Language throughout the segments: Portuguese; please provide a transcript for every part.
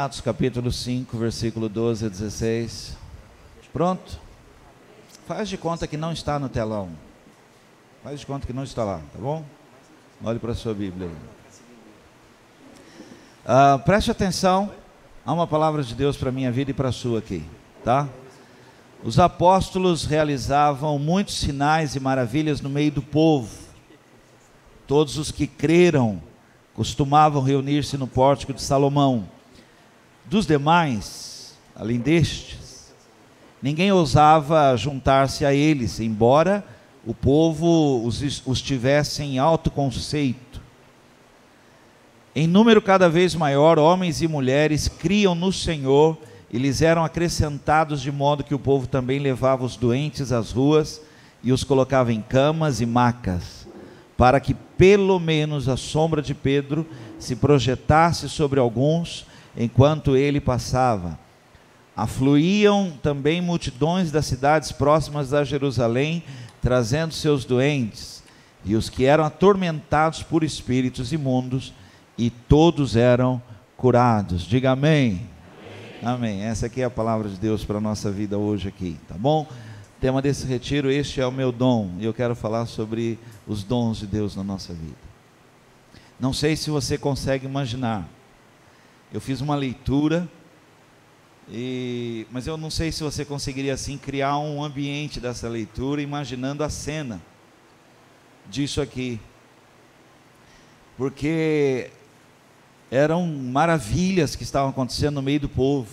Atos capítulo 5, versículo 12 a 16. Pronto? Faz de conta que não está no telão. Faz de conta que não está lá, tá bom? Olhe para a sua Bíblia aí. Preste atenção, há uma palavra de Deus para a minha vida e para a sua aqui, tá? Os apóstolos realizavam muitos sinais e maravilhas no meio do povo. Todos os que creram costumavam reunir-se no pórtico de Salomão. Dos demais, além destes, ninguém ousava juntar-se a eles, embora o povo os tivesse em alto conceito. Em número cada vez maior, homens e mulheres criam no Senhor e lhes eram acrescentados, de modo que o povo também levava os doentes às ruas e os colocava em camas e macas, para que pelo menos a sombra de Pedro se projetasse sobre alguns enquanto ele passava. Afluíam também multidões das cidades próximas a Jerusalém, trazendo seus doentes, e os que eram atormentados por espíritos imundos, e todos eram curados. Diga amém. Amém. Essa aqui é a palavra de Deus para a nossa vida hoje aqui, tá bom? Tema desse retiro: este é o meu dom. E eu quero falar sobre os dons de Deus na nossa vida. Não sei se você consegue imaginar. Eu fiz uma leitura, mas eu não sei se você conseguiria assim criar um ambiente dessa leitura, imaginando a cena disso aqui. Porque eram maravilhas que estavam acontecendo no meio do povo.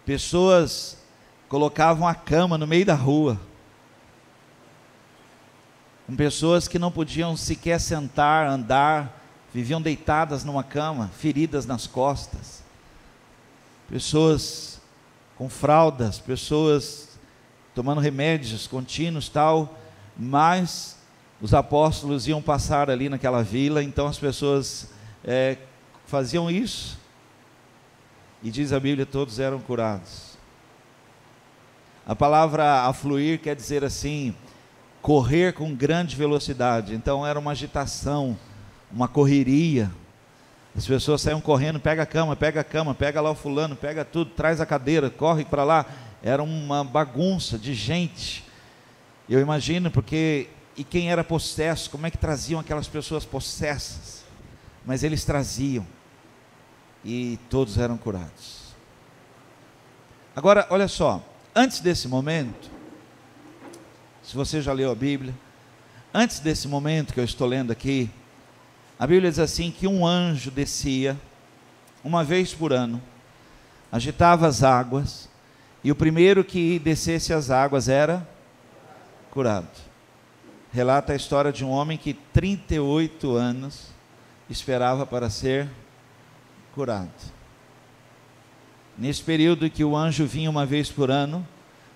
Pessoas colocavam a cama no meio da rua, com pessoas que não podiam sequer sentar, andar, viviam deitadas numa cama, feridas nas costas, pessoas com fraldas, pessoas tomando remédios contínuos, tal. Mas os apóstolos iam passar ali naquela vila, então as pessoas faziam isso, e diz a Bíblia, todos eram curados. A palavra afluir quer dizer assim, correr com grande velocidade. Então era uma agitação, uma correria. As pessoas saíam correndo, pega a cama, pega lá o fulano, pega tudo, traz a cadeira, corre para lá. Era uma bagunça de gente. Eu imagino, porque, e quem era possesso, como é que traziam aquelas pessoas possessas? Mas eles traziam, e todos eram curados. Agora, olha só, antes desse momento, se você já leu a Bíblia, antes desse momento que eu estou lendo aqui, a Bíblia diz assim, que um anjo descia, uma vez por ano, agitava as águas, e o primeiro que descesse as águas era curado. Relata a história de um homem que 38 anos esperava para ser curado. Nesse período que o anjo vinha uma vez por ano,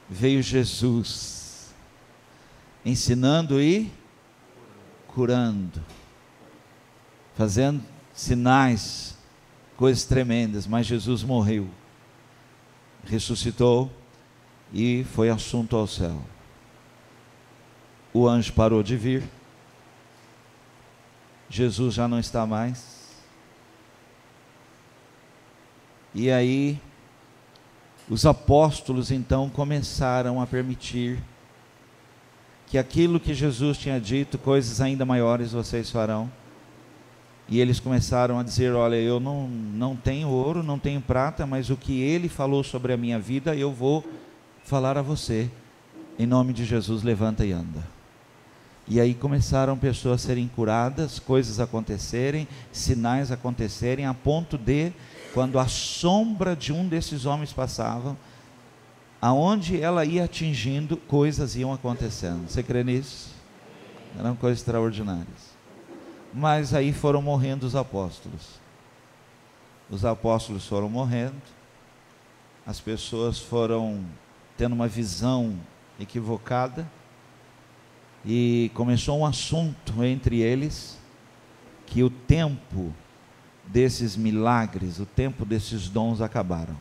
veio Jesus, ensinando e curando, fazendo sinais, coisas tremendas. Mas Jesus morreu, ressuscitou e foi assunto ao céu. O anjo parou de vir, Jesus já não está mais, e aí os apóstolos então começaram a permitir que aquilo que Jesus tinha dito, coisas ainda maiores vocês farão. E eles começaram a dizer, olha, eu não tenho ouro, não tenho prata, mas o que ele falou sobre a minha vida, eu vou falar a você. Em nome de Jesus, levanta e anda. E aí começaram pessoas a serem curadas, coisas acontecerem, sinais acontecerem, a ponto de, quando a sombra de um desses homens passava, aonde ela ia atingindo, coisas iam acontecendo. Você crê nisso? Eram coisas extraordinárias. Mas aí foram morrendo os apóstolos. Os apóstolos foram morrendo, as pessoas foram tendo uma visão equivocada, e começou um assunto entre eles, que o tempo desses milagres, o tempo desses dons acabaram.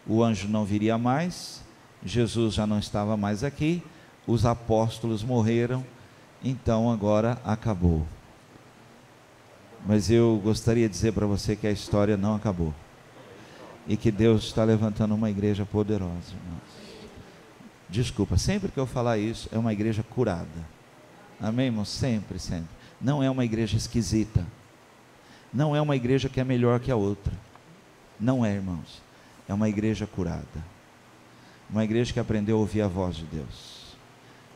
O anjo não viria mais, Jesus já não estava mais aqui, os apóstolos morreram, então agora acabou. Mas eu gostaria de dizer para você que a história não acabou. E que Deus está levantando uma igreja poderosa, irmãos. Desculpa, sempre que eu falar isso, é uma igreja curada. Amém, irmãos? Sempre, sempre. Não é uma igreja esquisita. Não é uma igreja que é melhor que a outra. Não é, irmãos. É uma igreja curada. Uma igreja que aprendeu a ouvir a voz de Deus.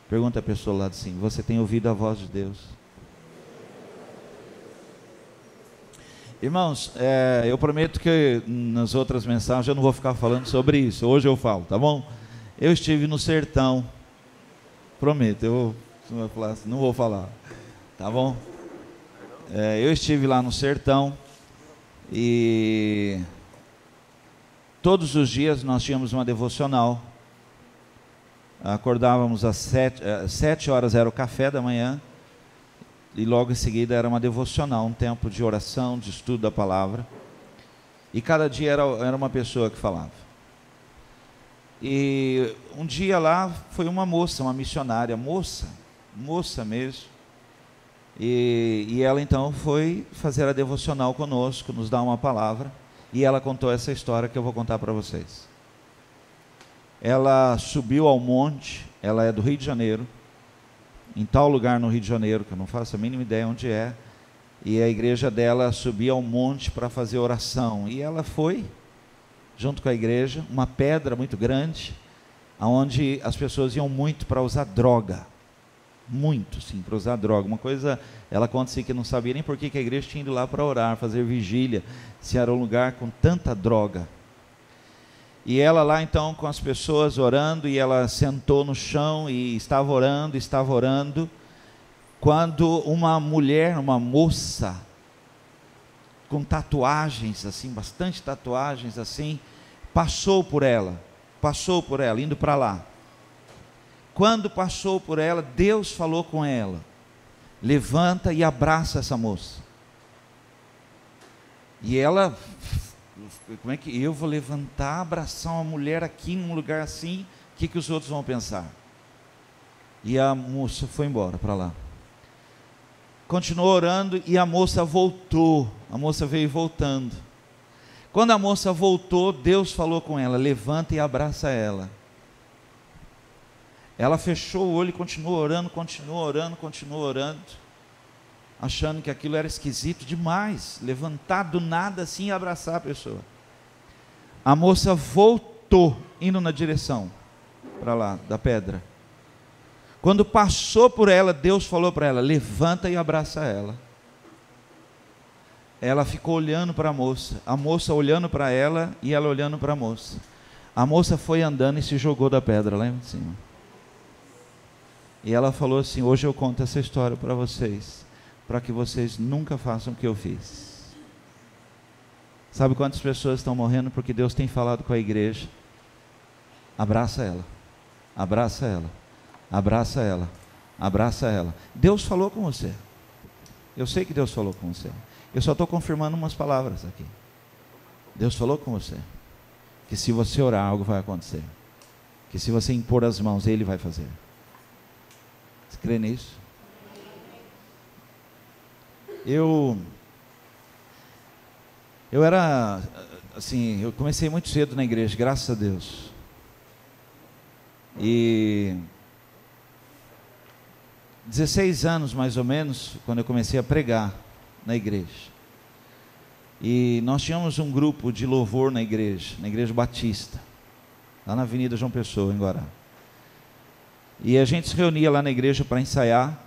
Pergunta a pessoa lá assim: você tem ouvido a voz de Deus? Irmãos, eu prometo que nas outras mensagens eu não vou ficar falando sobre isso. Hoje eu falo, tá bom? Eu estive no sertão. Prometo, eu vou falar assim, não vou falar, tá bom? Eu estive lá no sertão e todos os dias nós tínhamos uma devocional. Acordávamos às 7 horas, era o café da manhã. E logo em seguida era uma devocional, um tempo de oração, de estudo da palavra. E cada dia era uma pessoa que falava. E um dia lá foi uma moça, uma missionária, moça mesmo. E ela então foi fazer a devocional conosco, nos dar uma palavra. E ela contou essa história que eu vou contar para vocês. Ela subiu ao monte, ela é do Rio de Janeiro, em tal lugar no Rio de Janeiro, que eu não faço a mínima ideia onde é, e a igreja dela subia ao monte para fazer oração, e ela foi, junto com a igreja, uma pedra muito grande, onde as pessoas iam muito para usar droga, muito sim, para usar droga, uma coisa, ela conta assim que não sabia nem por que a igreja tinha ido lá para orar, fazer vigília, se era um lugar com tanta droga. E ela lá então com as pessoas orando, e ela sentou no chão e estava orando, quando uma mulher, uma moça, com tatuagens assim, bastante tatuagens assim, passou por ela, indo para lá. Quando passou por ela, Deus falou com ela: levanta e abraça essa moça. E ela... como é que eu vou levantar, abraçar uma mulher aqui num lugar assim? O que os outros vão pensar? E a moça foi embora para lá. Continuou orando e a moça voltou. A moça veio voltando. Quando a moça voltou, Deus falou com ela: levanta e abraça ela. Ela fechou o olho e continuou orando, achando que aquilo era esquisito demais, levantar do nada assim e abraçar a pessoa. A moça voltou, indo na direção para lá, da pedra. Quando passou por ela, Deus falou para ela: levanta e abraça ela. Ela ficou olhando para a moça olhando para ela e ela olhando para a moça. A moça foi andando e se jogou da pedra lá em cima. E ela falou assim: hoje eu conto essa história para vocês, para que vocês nunca façam o que eu fiz. Sabe quantas pessoas estão morrendo porque Deus tem falado com a igreja? Abraça ela, abraça ela, abraça ela, abraça ela. Deus falou com você. Eu sei que Deus falou com você. Eu só estou confirmando umas palavras aqui. Deus falou com você que se você orar, algo vai acontecer. Que se você impor as mãos, Ele vai fazer. Você crê nisso? Eu era, assim, eu comecei muito cedo na igreja, graças a Deus. E 16 anos mais ou menos, quando eu comecei a pregar na igreja. E nós tínhamos um grupo de louvor na igreja batista, lá na Avenida João Pessoa, em Guará. E a gente se reunia lá na igreja para ensaiar.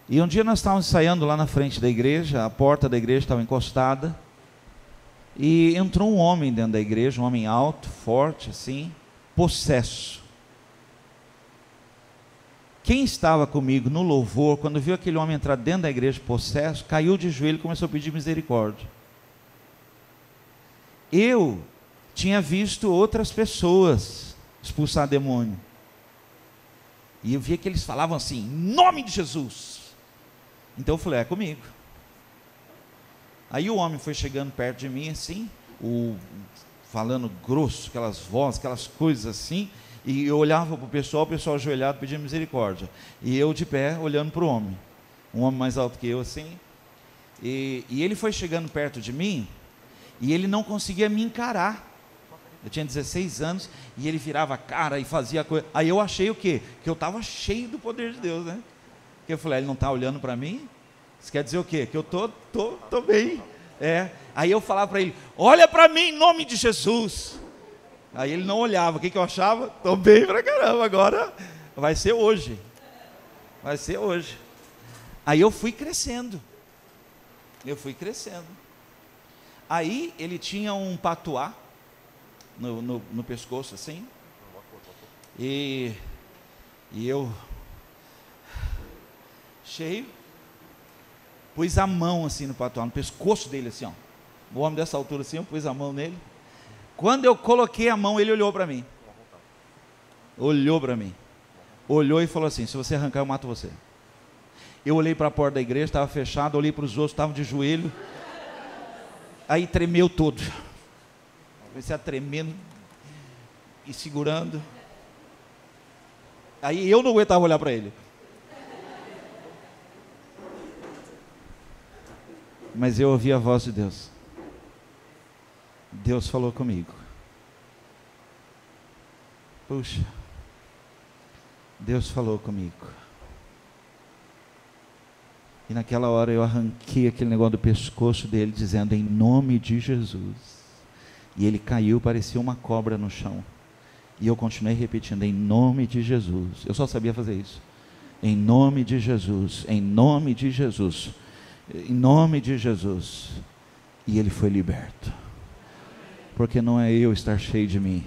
E um dia nós estávamos ensaiando lá na frente da igreja, a porta da igreja estava encostada, e entrou um homem dentro da igreja, um homem alto, forte assim, possesso. Quem estava comigo no louvor, quando viu aquele homem entrar dentro da igreja possesso, caiu de joelho e começou a pedir misericórdia. Eu tinha visto outras pessoas expulsar demônio, e eu via que eles falavam assim: em nome de Jesus. Então eu falei: é comigo. Aí o homem foi chegando perto de mim assim, falando grosso, aquelas vozes, aquelas coisas assim, e eu olhava para o pessoal ajoelhado pedindo misericórdia, e eu de pé olhando para o homem. um homem mais alto que eu assim, e ele foi chegando perto de mim, e ele não conseguia me encarar. Eu tinha 16 anos, e ele virava a cara e fazia coisa. Aí eu achei o quê? Que eu estava cheio do poder de Deus, né? Porque eu falei, ele não está olhando para mim? Isso quer dizer o quê? Que eu tô bem. Aí eu falava para ele, olha para mim em nome de Jesus. Aí ele não olhava. O que eu achava? Estou bem pra caramba, agora vai ser hoje. Vai ser hoje. Aí eu fui crescendo. Aí ele tinha um patuá no pescoço assim. E eu, cheio, pus a mão assim no patuá, no pescoço dele assim, ó. O homem dessa altura assim, eu pus a mão nele. Quando eu coloquei a mão, ele olhou para mim. Olhou e falou assim, se você arrancar eu mato você. Eu olhei para a porta da igreja, estava fechada, olhei para os outros, estavam de joelho. Aí tremeu todo. Comecei a tremendo e segurando. Aí eu não aguentava olhar para ele. Mas eu ouvi a voz de Deus. Deus falou comigo. Puxa, Deus falou comigo. E naquela hora eu arranquei aquele negócio do pescoço dele, dizendo, em nome de Jesus. E ele caiu, parecia uma cobra no chão. E eu continuei repetindo, em nome de Jesus. Eu só sabia fazer isso. Em nome de Jesus, em nome de Jesus, em nome de Jesus. E ele foi liberto. Porque não é eu estar cheio de mim,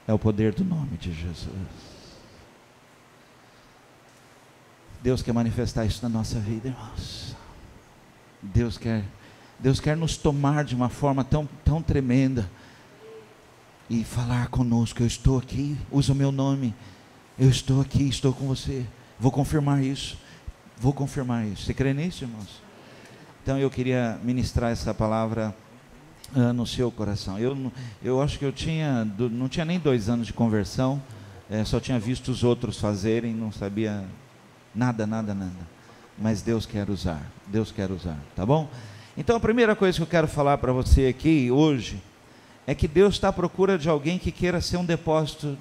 é o poder do nome de Jesus. Deus quer manifestar isso na nossa vida, irmãos. Deus quer nos tomar de uma forma tão tremenda e falar conosco, eu estou aqui, usa o meu nome, eu estou aqui, estou com você. Vou confirmar isso. Você crê nisso, irmãos? Então eu queria ministrar essa palavra no seu coração. Eu acho que não tinha nem 2 anos de conversão, só tinha visto os outros fazerem, não sabia nada, mas Deus quer usar, tá bom? Então a primeira coisa que eu quero falar para você aqui hoje, é que Deus está à procura de alguém que queira ser um depósito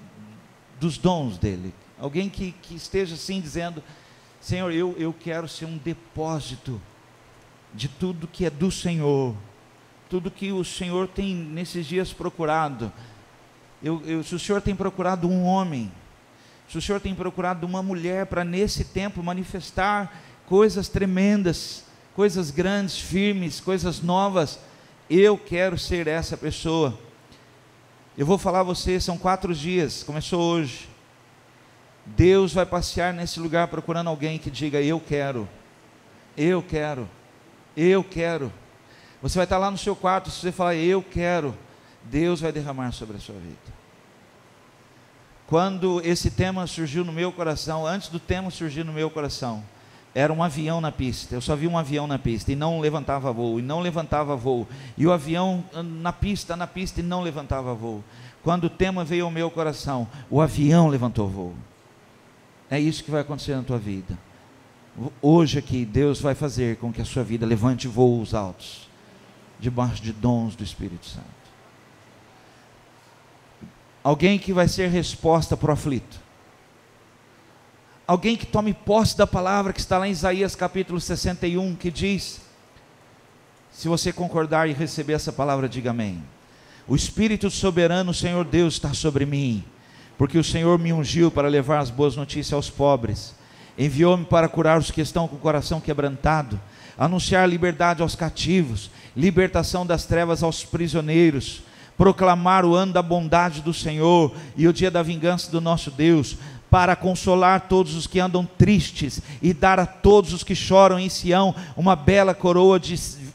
dos dons dele, alguém que esteja assim dizendo, Senhor, eu quero ser um depósito de tudo que é do Senhor, tudo que o Senhor tem nesses dias procurado. Se o Senhor tem procurado um homem, se o Senhor tem procurado uma mulher para nesse tempo manifestar coisas tremendas, coisas grandes, firmes, coisas novas, eu quero ser essa pessoa. Eu vou falar a você, são 4 dias, começou hoje. Deus vai passear nesse lugar procurando alguém que diga, eu quero. Você vai estar lá no seu quarto, se você falar, eu quero, Deus vai derramar sobre a sua vida. Quando esse tema surgiu no meu coração, antes do tema surgir no meu coração, era um avião na pista, eu só vi um avião na pista, e não levantava voo, e o avião na pista, e não levantava voo. Quando o tema veio ao meu coração, o avião levantou voo. É isso que vai acontecer na tua vida. Hoje aqui, Deus vai fazer com que a sua vida levante voos altos, debaixo de dons do Espírito Santo. Alguém que vai ser resposta para o aflito. Alguém que tome posse da palavra que está lá em Isaías capítulo 61, que diz, se você concordar e receber essa palavra, diga amém. O Espírito soberano, o Senhor Deus, está sobre mim, porque o Senhor me ungiu para levar as boas notícias aos pobres, enviou-me para curar os que estão com o coração quebrantado, anunciar liberdade aos cativos, libertação das trevas aos prisioneiros, proclamar o ano da bondade do Senhor e o dia da vingança do nosso Deus, para consolar todos os que andam tristes e dar a todos os que choram em Sião uma bela coroa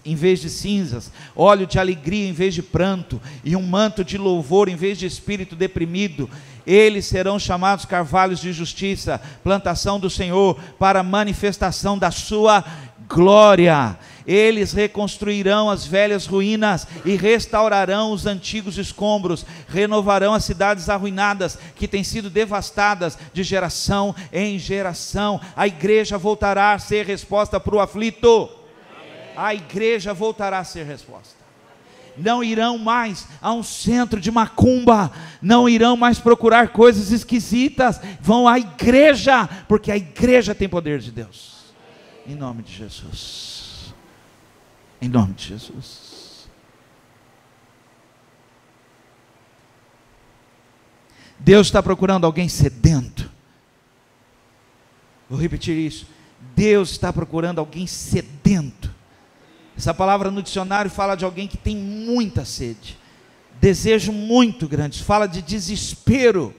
em vez de cinzas, óleo de alegria em vez de pranto, e um manto de louvor em vez de espírito deprimido. Eles serão chamados carvalhos de justiça, plantação do Senhor, para manifestação da sua glória. Eles reconstruirão as velhas ruínas e restaurarão os antigos escombros, renovarão as cidades arruinadas que têm sido devastadas de geração em geração. A igreja voltará a ser resposta para o aflito. A igreja voltará a ser resposta. Não irão mais a um centro de macumba, não irão mais procurar coisas esquisitas, vão à igreja, porque a igreja tem poder de Deus. Em nome de Jesus. Em nome de Jesus. Deus está procurando alguém sedento. Vou repetir isso. Deus está procurando alguém sedento. Essa palavra no dicionário fala de alguém que tem muita sede, desejo muito grande, fala de desespero,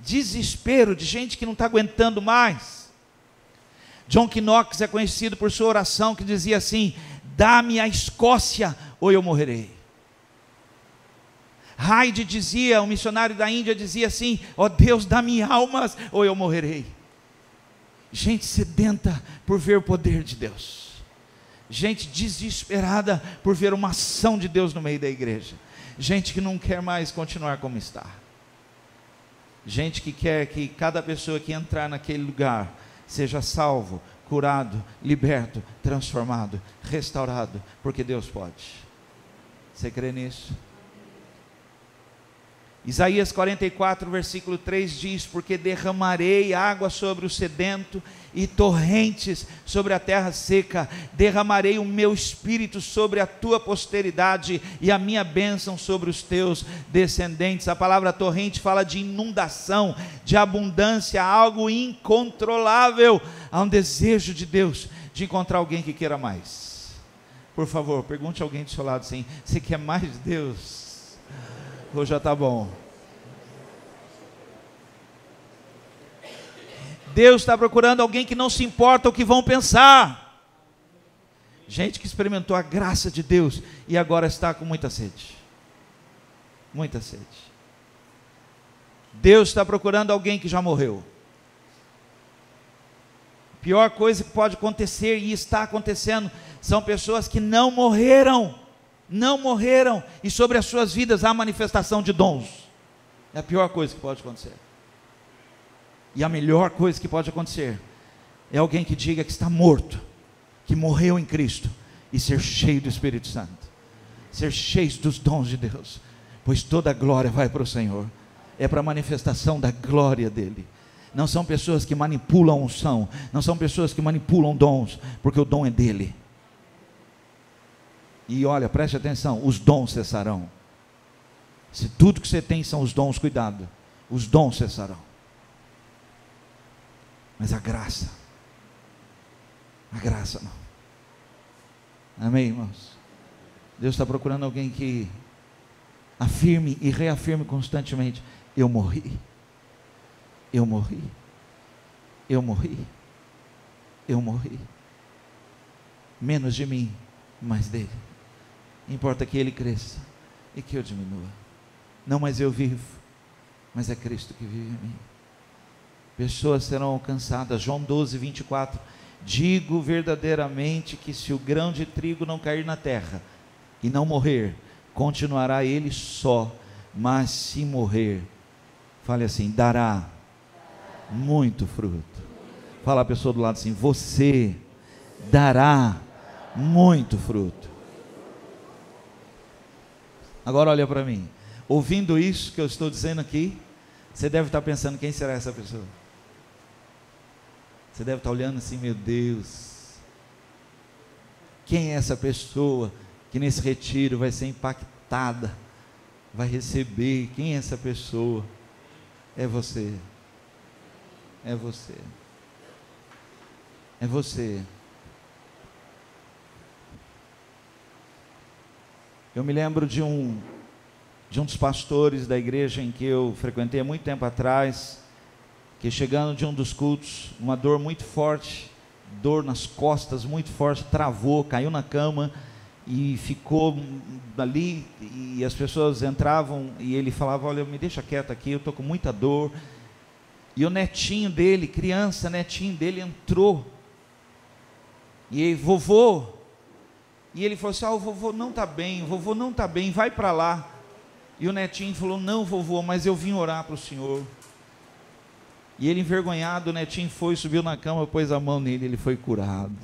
desespero de gente que não está aguentando mais. John Knox é conhecido por sua oração que dizia assim: dá-me a Escócia ou eu morrerei. Hyde dizia, um missionário da Índia dizia assim: ó Deus, dá-me almas ou eu morrerei. Gente sedenta por ver o poder de Deus. Gente desesperada por ver uma ação de Deus no meio da igreja. Gente que não quer mais continuar como está. Gente que quer que cada pessoa que entrar naquele lugar seja salvo, curado, liberto, transformado, restaurado, porque Deus pode. Você crê nisso? Isaías 44, versículo 3 diz: porque derramarei água sobre o sedento e torrentes sobre a terra seca, derramarei o meu espírito sobre a tua posteridade e a minha bênção sobre os teus descendentes. A palavra torrente fala de inundação, de abundância, algo incontrolável. Há um desejo de Deus de encontrar alguém que queira mais. Por favor, pergunte a alguém do seu lado assim: você quer mais de Deus? Ou já está bom? Deus está procurando alguém que não se importa o que vão pensar. Gente que experimentou a graça de Deus e agora está com muita sede. Muita sede. Deus está procurando alguém que já morreu. A pior coisa que pode acontecer e está acontecendo são pessoas que não morreram. Não morreram, e sobre as suas vidas há manifestação de dons. É a pior coisa que pode acontecer. E a melhor coisa que pode acontecer é alguém que diga que está morto, que morreu em Cristo, e ser cheio do Espírito Santo, ser cheio dos dons de Deus, pois toda a glória vai para o Senhor, é para a manifestação da glória dEle. Não são pessoas que manipulam unção, não são pessoas que manipulam dons, porque o dom é dEle. E olha, preste atenção, os dons cessarão. Se tudo que você tem são os dons, cuidado, os dons cessarão. Mas a graça não. Amém, irmãos? Deus está procurando alguém que afirme e reafirme constantemente: eu morri, eu morri, eu morri, eu morri. Menos de mim, mais dele. Importa que ele cresça e que eu diminua. Não mais eu vivo, mas é Cristo que vive em mim. Pessoas serão alcançadas. João 12, 24. Digo verdadeiramente que se o grão de trigo não cair na terra e não morrer, continuará ele só, mas se morrer, fale assim, dará muito fruto. Fala a pessoa do lado assim: você dará muito fruto. Agora olha para mim, ouvindo isso que eu estou dizendo aqui, você deve estar pensando: quem será essa pessoa? Você deve estar olhando assim: meu Deus, quem é essa pessoa que nesse retiro vai ser impactada, vai receber? Quem é essa pessoa? É você, é você, é você. Eu me lembro de um dos pastores da igreja em que eu frequentei há muito tempo atrás, que chegando de um dos cultos, uma dor muito forte, dor nas costas muito forte, travou, caiu na cama e ficou ali, e as pessoas entravam e ele falava: olha, me deixa quieto aqui, eu estou com muita dor. E o netinho dele, criança, netinho dele entrou, e aí: vovô, E ele falou assim: o vovô não está bem, o vovô não está bem, vai para lá. E o netinho falou: não, vovô, mas eu vim orar para o senhor. E ele, envergonhado, o netinho foi, subiu na cama, pôs a mão nele, ele foi curado.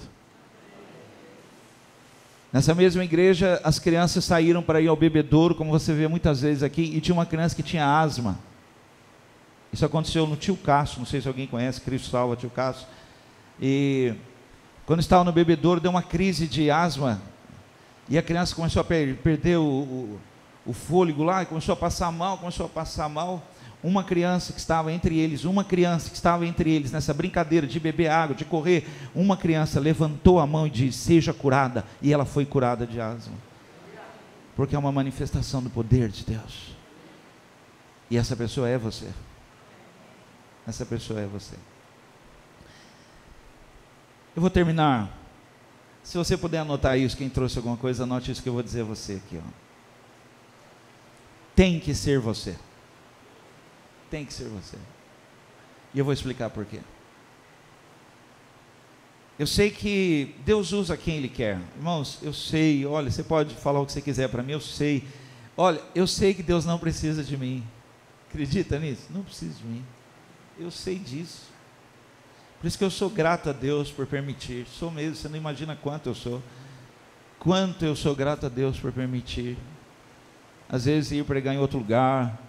Nessa mesma igreja, as crianças saíram para ir ao bebedouro, como você vê muitas vezes aqui, e tinha uma criança que tinha asma. Isso aconteceu no Tio Cássio, não sei se alguém conhece, Cristo salva Tio Cássio. E quando estava no bebedouro, deu uma crise de asma, e a criança começou a perder o fôlego lá, e começou a passar mal. Uma criança que estava entre eles, nessa brincadeira de beber água, de correr, uma criança levantou a mão e disse: seja curada, e ela foi curada de asma, porque é uma manifestação do poder de Deus, e essa pessoa é você, Eu vou terminar, se você puder anotar isso, quem trouxe alguma coisa, anote isso que eu vou dizer a você aqui, ó. Tem que ser você. Tem que ser você. E eu vou explicar por quê. Eu sei que Deus usa quem Ele quer. Irmãos, eu sei, olha, você pode falar o que você quiser para mim, eu sei. Olha, eu sei que Deus não precisa de mim. Acredita nisso? Não precisa de mim. Eu sei disso. Por isso que eu sou grato a Deus por permitir. Sou mesmo, você não imagina quanto eu sou. Quanto eu sou grato a Deus por permitir. Às vezes ir pregar em outro lugar,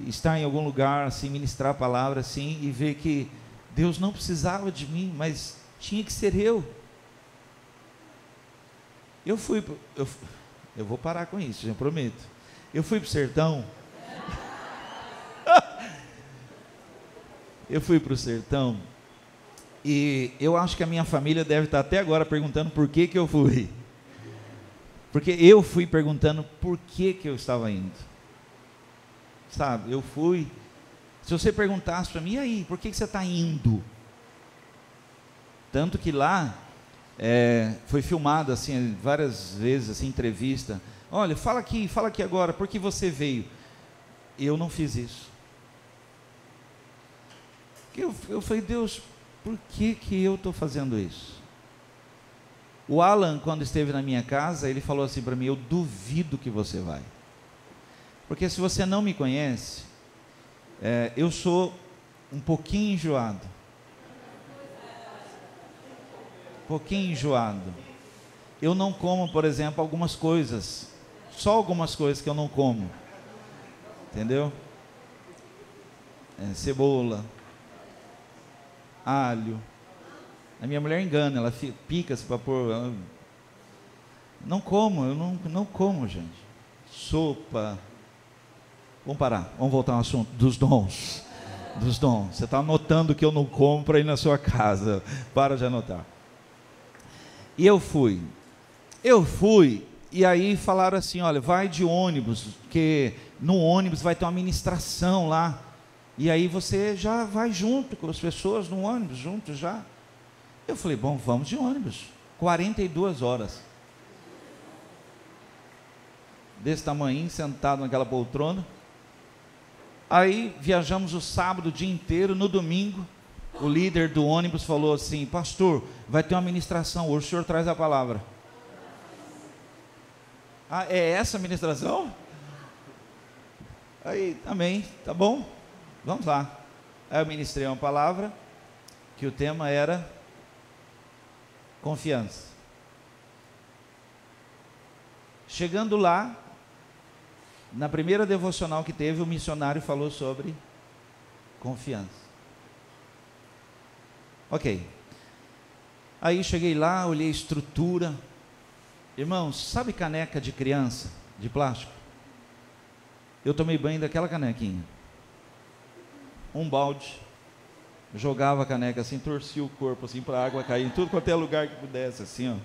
estar em algum lugar, assim, ministrar a palavra, assim, e ver que Deus não precisava de mim, mas tinha que ser eu. Eu vou parar com isso, já prometo. Eu fui para o sertão. Eu fui para o sertão, e eu acho que a minha família deve estar até agora perguntando por que eu fui. Porque eu fui perguntando por que eu estava indo. Sabe, eu fui. Se você perguntasse para mim: e aí, por que você está indo? Tanto que lá foi filmado assim, várias vezes, assim, entrevista. Olha, fala aqui agora, por que você veio? Eu não fiz isso. Eu falei: Deus, por que eu estou fazendo isso? O Alan, quando esteve na minha casa, ele falou assim para mim: eu duvido que você vai. Porque se você não me conhece, eu sou um pouquinho enjoado. Eu não como, por exemplo, algumas coisas. Só algumas coisas que eu não como. Entendeu? Cebola, alho. A minha mulher engana, ela pica-se para pôr. Não como, eu não como, gente. Sopa. Vamos parar, vamos voltar ao assunto dos dons. Você está anotando que eu não como para ir na sua casa. Para de anotar. E eu fui, e aí falaram assim: olha, vai de ônibus, porque no ônibus vai ter uma ministração lá, e aí você já vai junto com as pessoas no ônibus, junto já. Eu falei: bom, vamos de ônibus. 42 horas. Desse tamanho, sentado naquela poltrona. Aí viajamos o sábado o dia inteiro. No domingo, o líder do ônibus falou assim: pastor, vai ter uma ministração hoje, o senhor traz a palavra. Ah, é essa a ministração? Aí, amém, tá bom, vamos lá. Aí eu ministrei uma palavra, que o tema era confiança. Chegando lá, na primeira devocional que teve, o missionário falou sobre confiança. Ok. Aí cheguei lá, olhei a estrutura. Irmãos, sabe caneca de criança, de plástico? Eu tomei banho daquela canequinha. Um balde. Jogava a caneca assim, torcia o corpo assim para a água cair em tudo quanto é lugar que pudesse, assim, ó.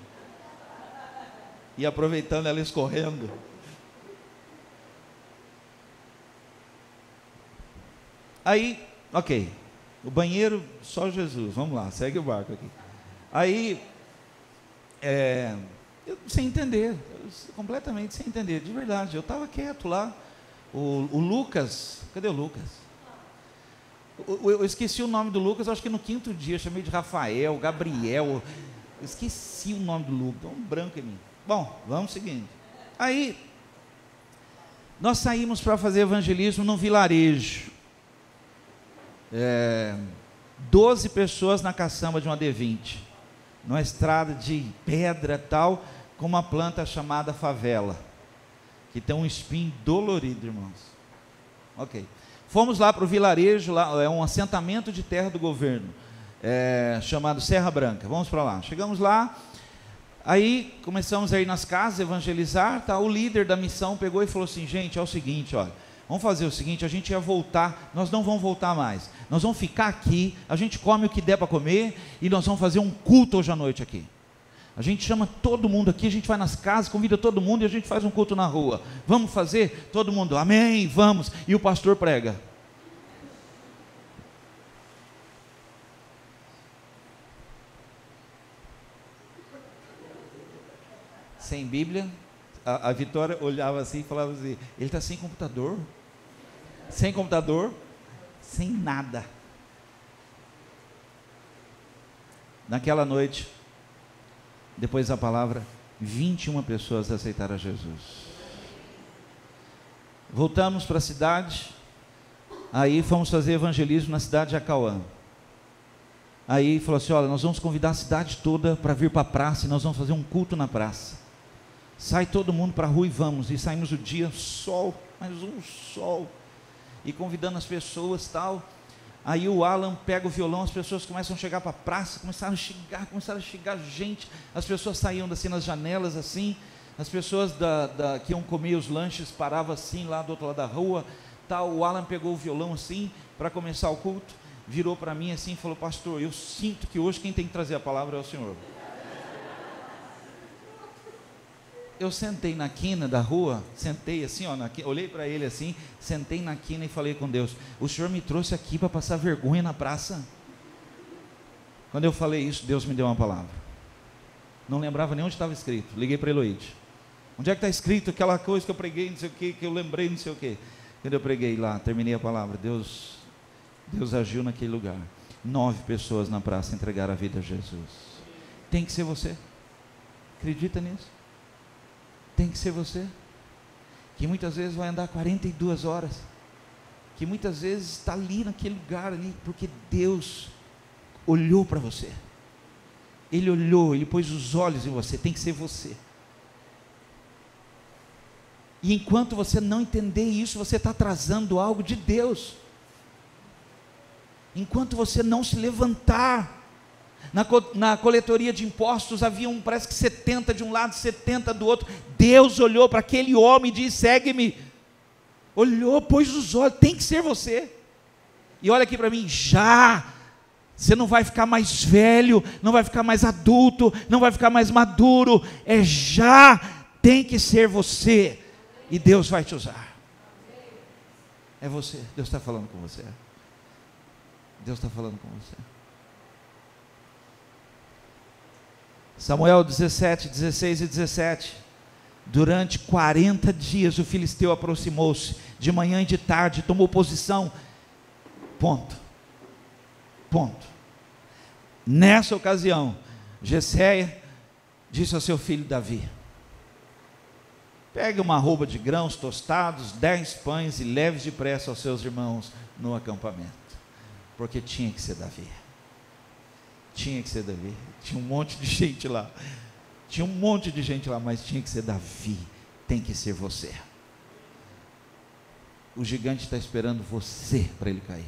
E aproveitando ela escorrendo. Aí, ok, o banheiro, só Jesus, vamos lá, segue o barco aqui. Aí, eu sem entender, completamente sem entender, de verdade, eu estava quieto lá. O Lucas, cadê o Lucas? Eu esqueci o nome do Lucas, acho que no 5º dia, eu chamei de Rafael, Gabriel, eu esqueci o nome do Lucas, deu um branco em mim. Bom, vamos seguindo. Aí, nós saímos para fazer evangelismo num vilarejo. 12 pessoas na caçamba de uma D20, numa estrada de pedra tal, com uma planta chamada favela, que tem um espinho dolorido, irmãos. Ok. Fomos lá para o vilarejo, lá é um assentamento de terra do governo, chamado Serra Branca. Vamos para lá. Chegamos lá, aí começamos a ir nas casas, evangelizar, tá? O líder da missão pegou e falou assim: gente, é o seguinte, olha, vamos fazer o seguinte, a gente ia voltar, nós não vamos voltar mais, nós vamos ficar aqui, a gente come o que der para comer, e nós vamos fazer um culto hoje à noite aqui. A gente chama todo mundo aqui, a gente vai nas casas, convida todo mundo e a gente faz um culto na rua. Vamos fazer? Todo mundo, amém, vamos. E o pastor prega. Sem Bíblia, a Vitória olhava assim e falava assim: ele está sem computador? Sem computador, sem nada. Naquela noite, depois da palavra, 21 pessoas aceitaram a Jesus. Voltamos para a cidade, aí fomos fazer evangelismo na cidade de Acauã. Aí falou assim: olha, nós vamos convidar a cidade toda para vir para a praça, e nós vamos fazer um culto na praça. Sai todo mundo para a rua e vamos. E saímos o dia, sol, mas um sol, e convidando as pessoas tal. Aí o Alan pega o violão, as pessoas começam a chegar para a praça, começaram a chegar gente, as pessoas saíam assim nas janelas assim, as pessoas que iam comer os lanches paravam assim lá do outro lado da rua, tal. O Alan pegou o violão assim para começar o culto, virou para mim assim e falou: pastor, eu sinto que hoje quem tem que trazer a palavra é o senhor. Eu sentei na quina da rua, sentei assim, ó, olhei para ele assim, sentei na quina e falei com Deus: o senhor me trouxe aqui para passar vergonha na praça? Quando eu falei isso, Deus me deu uma palavra. Não lembrava nem onde estava escrito. Liguei para Eloíde: onde é que está escrito aquela coisa que eu preguei, não sei o que eu lembrei, não sei o que. Quando eu preguei lá, terminei a palavra, Deus agiu naquele lugar. 9 pessoas na praça entregaram a vida a Jesus. Tem que ser você. Acredita nisso? Tem que ser você, que muitas vezes vai andar 42 horas, que muitas vezes está ali naquele lugar ali, porque Deus olhou para você, Ele olhou, Ele pôs os olhos em você. Tem que ser você. E enquanto você não entender isso, você está atrasando algo de Deus. Enquanto você não se levantar, na coletoria de impostos haviam parece que 70 de um lado, 70 do outro. Deus olhou para aquele homem e disse: segue-me. Olhou, pôs os olhos, tem que ser você. E olha aqui para mim, você não vai ficar mais velho, não vai ficar mais adulto, não vai ficar mais maduro, tem que ser você, e Deus vai te usar. É você, Deus está falando com você. Deus está falando com você. Samuel 17, 16 e 17. Durante 40 dias o filisteu aproximou-se, de manhã e de tarde, tomou posição. Ponto. Nessa ocasião, Jessé disse ao seu filho Davi: pegue uma arroba de grãos tostados, 10 pães, e leve depressa aos seus irmãos no acampamento. Porque tinha que ser Davi. Tinha um monte de gente lá, mas tinha que ser Davi. Tem que ser você. O gigante está esperando você para ele cair.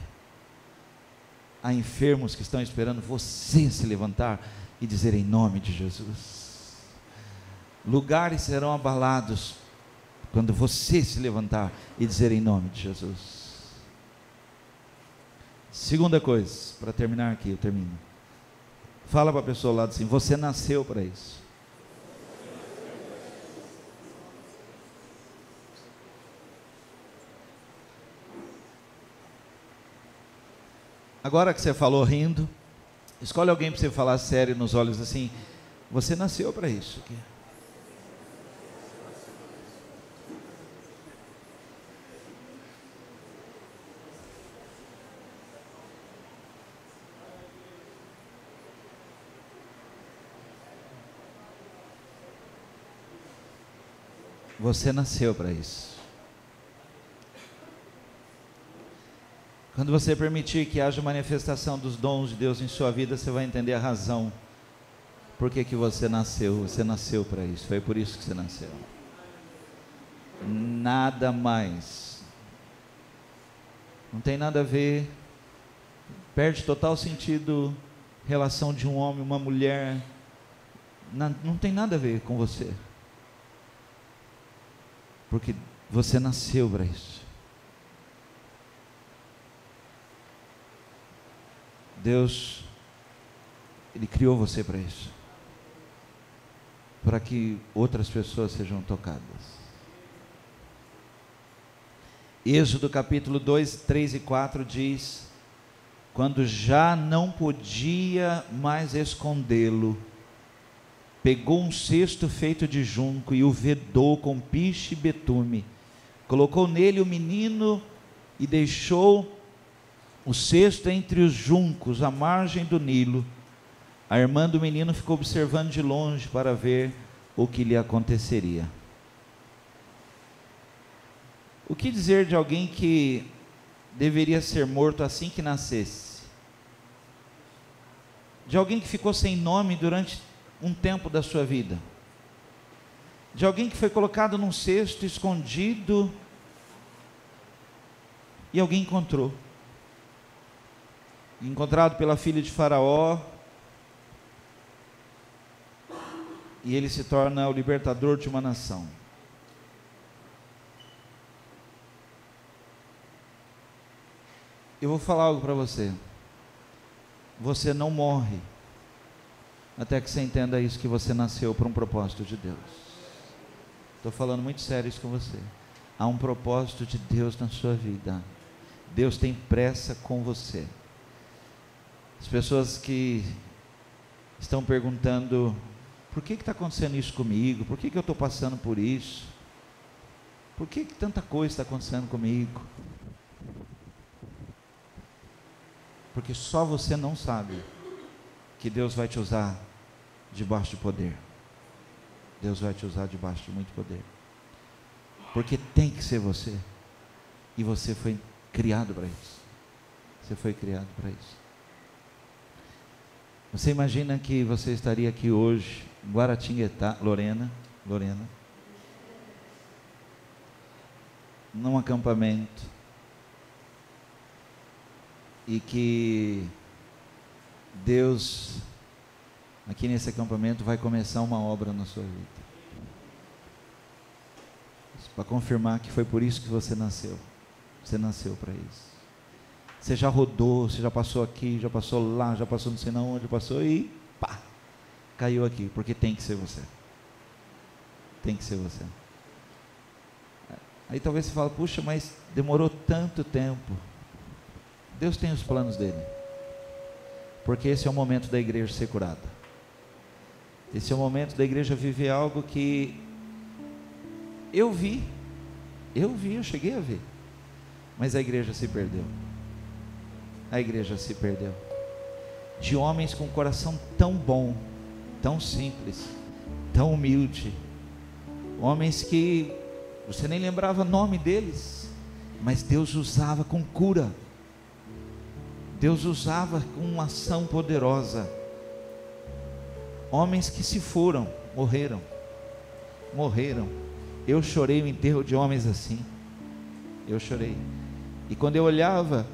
Há enfermos que estão esperando você se levantar e dizer em nome de Jesus. Lugares serão abalados quando você se levantar e dizer em nome de Jesus. Segunda coisa, para terminar aqui, eu termino. Fala para a pessoa ao lado assim: você nasceu para isso. Agora que você falou rindo, escolhe alguém para você falar sério nos olhos assim: você nasceu para isso aqui. Você nasceu para isso. Quando você permitir que haja manifestação dos dons de Deus em sua vida, você vai entender a razão por que você nasceu. Você nasceu para isso, foi por isso que você nasceu. Nada mais. Não tem nada a ver, perde total sentido relação de um homem e uma mulher, não tem nada a ver com você, porque você nasceu para isso. Deus, Ele criou você para isso, para que outras pessoas sejam tocadas. Êxodo capítulo 2, 3 e 4 diz: quando já não podia mais escondê-lo, pegou um cesto feito de junco e o vedou com piche e betume, colocou nele o menino e deixou o cesto entre os juncos, à margem do Nilo. A irmã do menino ficou observando de longe para ver o que lhe aconteceria. O que dizer de alguém que deveria ser morto assim que nascesse? De alguém que ficou sem nome durante um tempo da sua vida? De alguém que foi colocado num cesto, escondido, e alguém encontrou. Encontrado pela filha de Faraó, e ele se torna o libertador de uma nação. Eu vou falar algo para você. Você não morre até que você entenda isso, que você nasceu para um propósito de Deus. Estou falando muito sério isso com você. Há um propósito de Deus na sua vida. Deus tem pressa com você. As pessoas que estão perguntando: por que está acontecendo isso comigo? Por que eu estou passando por isso? Por que tanta coisa está acontecendo comigo? Porque só você não sabe que Deus vai te usar debaixo de poder. Deus vai te usar debaixo de muito poder. Porque tem que ser você. E você foi criado para isso. Você foi criado para isso. Você imagina que você estaria aqui hoje, em Guaratinguetá, Lorena, num acampamento, e que Deus, aqui nesse acampamento, vai começar uma obra na sua vida, para confirmar que foi por isso que você nasceu. Você nasceu para isso. Você já rodou, você já passou aqui, já passou lá, já passou não sei na onde, passou e pá, caiu aqui, porque tem que ser você. Tem que ser você. Aí talvez você fale: puxa, mas demorou tanto tempo. Deus tem os planos dele, porque esse é o momento da igreja ser curada. Esse é o momento da igreja viver algo que eu cheguei a ver, mas a igreja se perdeu. A igreja se perdeu de homens com um coração tão bom, tão simples, tão humilde, homens que você nem lembrava o nome deles, mas Deus usava com cura, Deus usava com uma ação poderosa. Homens que se foram, morreram. Eu chorei o enterro de homens assim. Eu chorei. E quando eu olhava,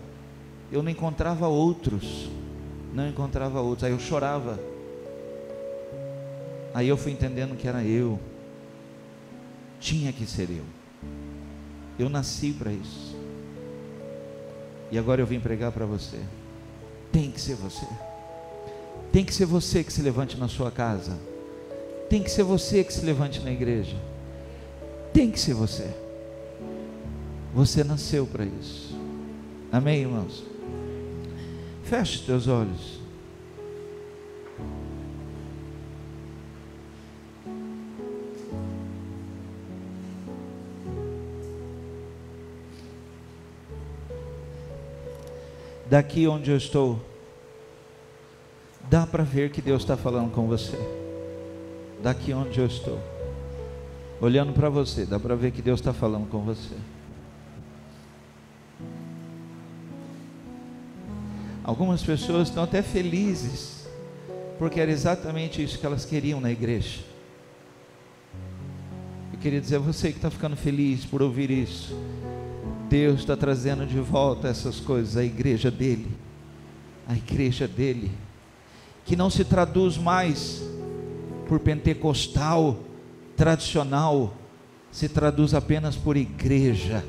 eu não encontrava outros. Aí eu chorava. Aí eu fui entendendo que era eu. Tinha que ser eu. Eu nasci para isso. E agora eu vim pregar para você. Tem que ser você. Tem que ser você que se levante na sua casa. Tem que ser você que se levante na igreja. Tem que ser você. Você nasceu para isso. Amém, irmãos? Feche os teus olhos. Daqui onde eu estou, dá para ver que Deus está falando com você. Daqui onde eu estou. olhando para você, dá para ver que Deus está falando com você. Algumas pessoas estão até felizes, porque era exatamente isso que elas queriam na igreja. Eu queria dizer a você que está ficando feliz por ouvir isso, Deus está trazendo de volta essas coisas, a igreja dele, que não se traduz mais por pentecostal, tradicional, se traduz apenas por igreja,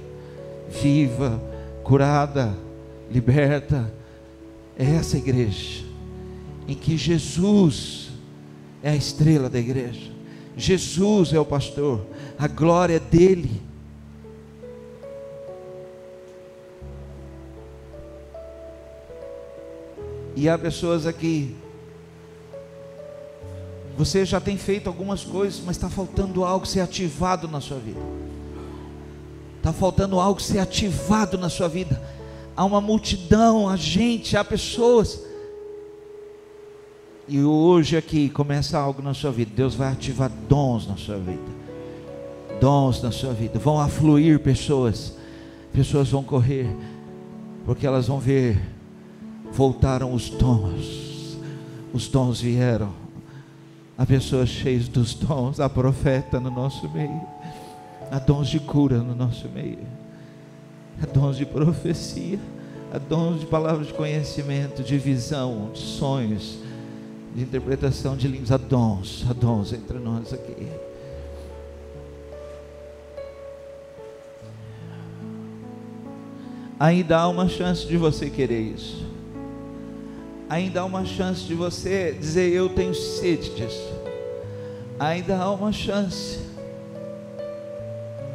viva, curada, liberta. É essa igreja, em que Jesus é a estrela da igreja, Jesus é o pastor, a glória é dele. E há pessoas aqui, você já tem feito algumas coisas, mas está faltando algo ser ativado na sua vida. Está faltando algo ser ativado na sua vida. Há uma multidão, há gente, há pessoas. E hoje aqui começa algo na sua vida. Deus vai ativar dons na sua vida. Dons na sua vida. Vão afluir pessoas. Pessoas vão correr, porque elas vão ver. Voltaram os dons. Os dons vieram. Há pessoas cheias dos dons. Há profeta no nosso meio. Há dons de cura no nosso meio. Há dons de profecia. Há dons de palavras de conhecimento, de visão, de sonhos, de interpretação de línguas. Há dons entre nós aqui. Ainda há uma chance de você querer isso. Ainda há uma chance de você dizer: eu tenho sede disso. Ainda há uma chance,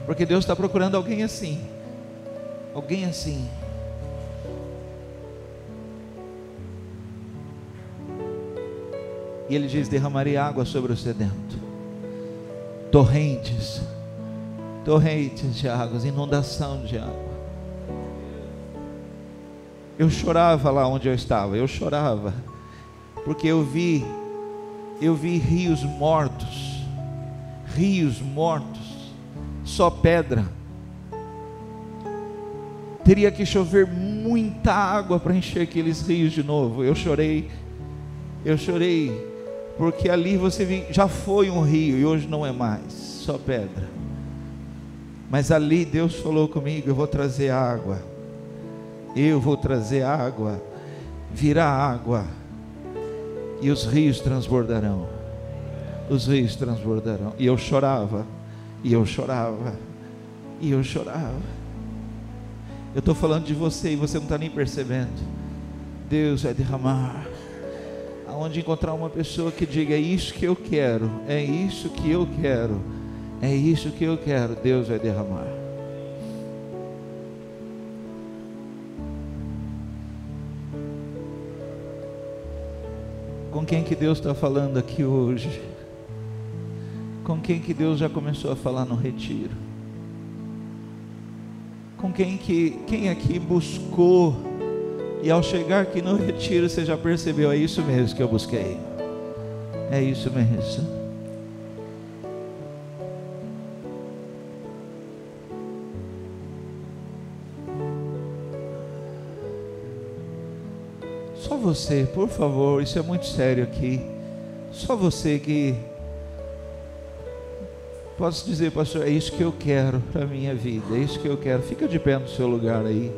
porque Deus está procurando alguém assim. Alguém assim. E Ele diz: derramarei água sobre o sedento, torrentes de águas, inundação de água. Eu chorava lá onde eu estava, eu chorava, porque eu vi rios mortos, só pedra. Teria que chover muita água para encher aqueles rios de novo. Eu chorei, porque ali você já foi um rio e hoje não é mais, só pedra. Mas ali Deus falou comigo: eu vou trazer água. Eu vou trazer água, virá água, e os rios transbordarão. Os rios transbordarão. E eu chorava. Eu estou falando de você e você não está nem percebendo. Deus vai derramar. Aonde encontrar uma pessoa que diga: é isso que eu quero, é isso que eu quero, é isso que eu quero, Deus vai derramar. Com quem que Deus está falando aqui hoje? Com quem que Deus já começou a falar no retiro? Com quem aqui buscou, e ao chegar aqui no retiro você já percebeu: é isso mesmo que eu busquei, é isso mesmo. Só você, por favor, isso é muito sério aqui. Só você que posso dizer: pastor, é isso que eu quero para a minha vida, é isso que eu quero. Fica de pé no seu lugar aí.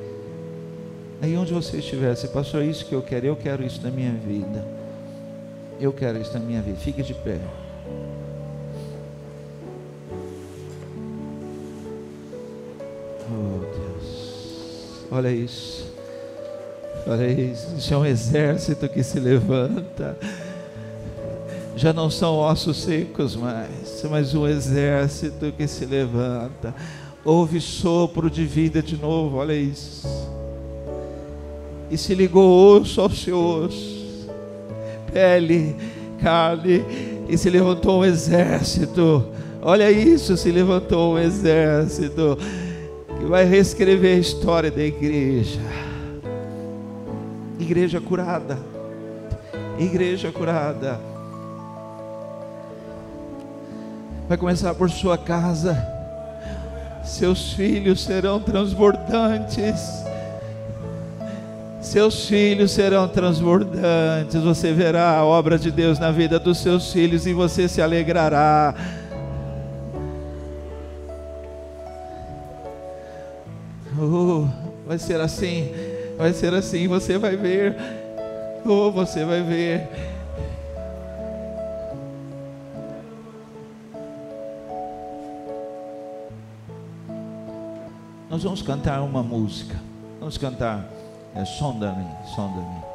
Aí onde você estiver, pastor, é isso que eu quero isso na minha vida. Eu quero isso na minha vida. Fique de pé. Oh Deus, olha isso. Olha isso, isso é um exército que se levanta. Já não são ossos secos mais, mas um exército que se levanta. Houve sopro de vida de novo, olha isso. E se ligou osso ao seu osso, pele, carne, e se levantou um exército. Olha isso, se levantou um exército que vai reescrever a história da igreja. Igreja curada, igreja curada. vai começar por sua casa. Seus filhos serão transbordantes. Seus filhos serão transbordantes. Você verá a obra de Deus na vida dos seus filhos e você se alegrará. Vai ser assim, você vai ver. Você vai ver. Nós vamos cantar uma música. Vamos cantar Sonda-me, sonda-me.